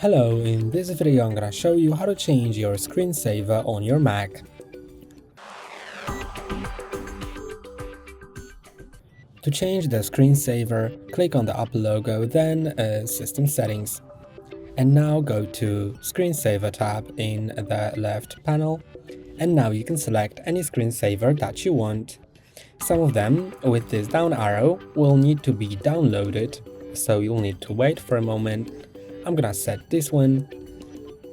Hello, in this video I'm gonna show you how to change your screensaver on your Mac. To change the screensaver, click on the Apple logo, then System Settings. And now go to Screensaver tab in the left panel. And now you can select any screensaver that you want. Some of them, with this down arrow, will need to be downloaded, so you'll need to wait for a moment. I'm gonna set this one.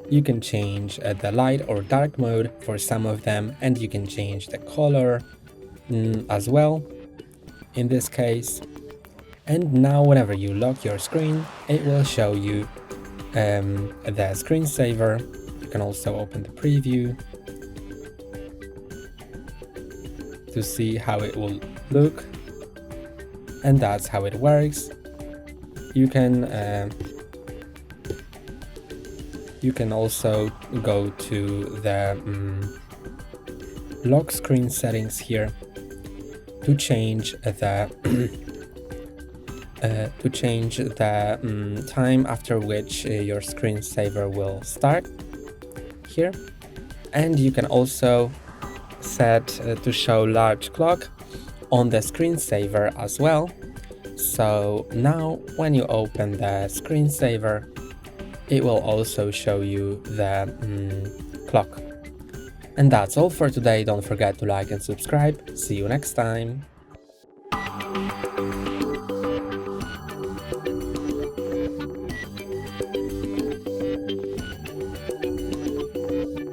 You can change the light or dark mode for some of them, and you can change the color as well in this case. And now whenever you lock your screen, it will show you the screensaver. You can also open the preview to see how it will look, and that's how it works. You can also go to the lock screen settings here to change the time after which your screensaver will start here. And you can also set to show large clock on the screensaver as well. So now when you open the screensaver, it will also show you the clock. And that's all for today. Don't forget to like and subscribe. See you next time.